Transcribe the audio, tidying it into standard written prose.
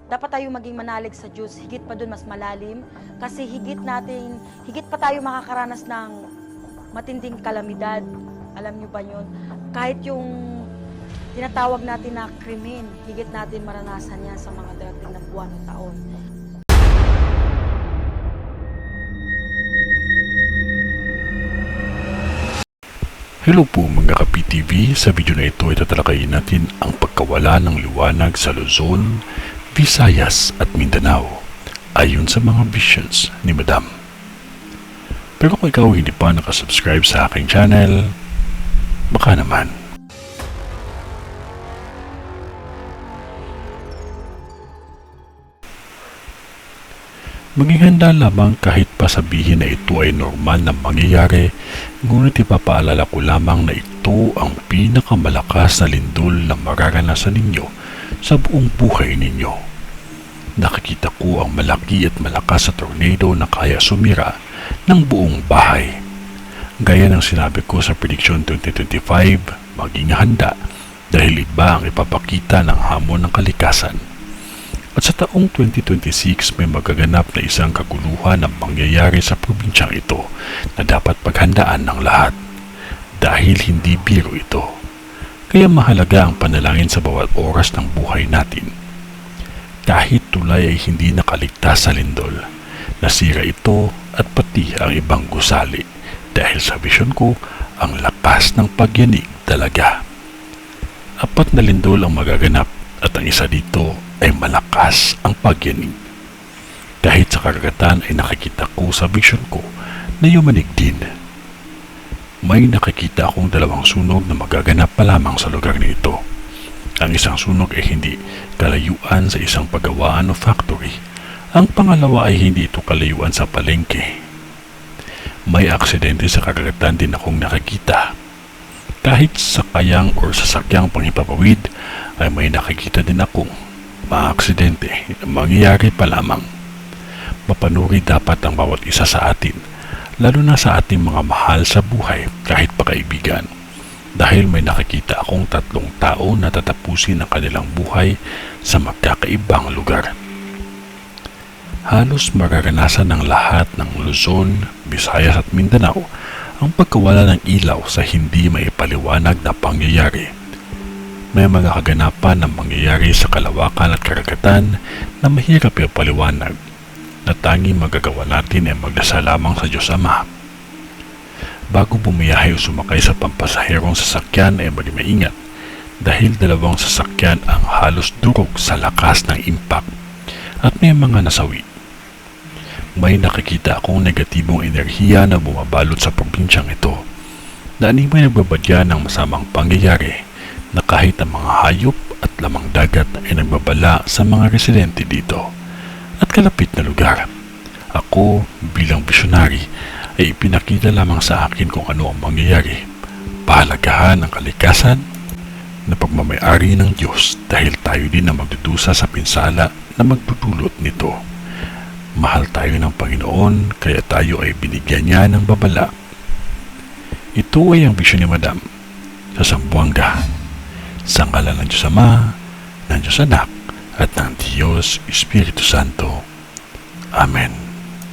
dapat tayo maging manalig sa Diyos, higit pa dun mas malalim, kasi higit pa tayo makakaranas ng matinding kalamidad. Alam niyo ba yun? Kahit yung tinatawag natin na krimen, higit natin maranasan yan sa mga darating na buwan o taon. Hello po mga ka-PTV, sa video na ito ay tatalakayin natin ang pagkawala ng liwanag sa Luzon, Visayas at Mindanao ayon sa mga visions ni Madam. Pero kung ikaw hindi pa nakasubscribe sa aking channel, baka naman. Maging handa lamang kahit pa sabihin na ito ay normal na mangyayari, ngunit ipapaalala ko lamang na ito ang pinakamalakas na lindol na mararanasan ninyo sa buong buhay ninyo. Nakikita ko ang malaki at malakas na tornado na kaya sumira ng buong bahay. Gaya ng sinabi ko sa Prediction 2025, maging handa dahil iba ang ipapakita ng hamon ng kalikasan. At sa taong 2026 may magaganap na isang kaguluhan na mangyayari sa probinsyang ito na dapat paghandaan ng lahat dahil hindi biro ito. Kaya mahalaga ang panalangin sa bawat oras ng buhay natin. Kahit tulay ay hindi nakaligtas sa lindol, nasira ito at pati ang ibang gusali dahil sa vision ko ang lakas ng pagyanig talaga. 4 na lindol ang magaganap at ang isa dito ay malakas ang pagyanig. Kahit sa karagatan ay nakikita ko sa vision ko na yumanig din. May nakikita akong 2 sunog na magaganap pa lamang sa lugar nito. Ang isang sunog ay hindi kalayuan sa isang paggawaan o factory. Ang pangalawa ay hindi ito kalayuan sa palengke. May aksidente sa karagatan din akong nakikita. Kahit sa kayang o sasakyang panghipapawid ay may nakikita din akong mga aksidente na mangyayari pa lamang. Mapanuri dapat ang bawat isa sa atin, lalo na sa ating mga mahal sa buhay kahit pa kaibigan. Dahil may nakikita akong 3 tao na tatapusin ang kanilang buhay sa magkakaibang lugar. Halos mararanasan ng lahat ng Luzon, Visayas at Mindanao ang pagkawala ng ilaw sa hindi maipaliwanag na pangyayari. May mga kaganapan na mangyayari sa kalawakan at karagatan na mahirap ipaliwanag, na tanging magagawa natin ay magdasal lamang sa Diyos Ama. Bago bumiyahe o sumakay sa pampasaherong sasakyan ay maging maingat dahil 2 sasakyan ang halos durog sa lakas ng impact at may mga nasawi. May nakikita akong negatibong enerhiya na bumabalot sa probinsyang ito na may nagbabadya ng masamang pangyayari na kahit ang mga hayop at lamang dagat ay nagbabala sa mga residente dito at kalapit na lugar. Ako bilang visionary ay ipinakita lamang sa akin kung ano ang mangyayari. Pahalagahan ang kalikasan na pagmamayari ng Diyos dahil tayo din ang magdudusa sa pinsala na magdudulot nito. Mahal tayo ng Panginoon kaya tayo ay binigyan niya ng babala. Ito ay ang vision ni Madam sa Zamboanga. Sa ngalan ng Diyos Ama, ng Diyos Anak, at ng Diyos Espiritu Santo. Amen.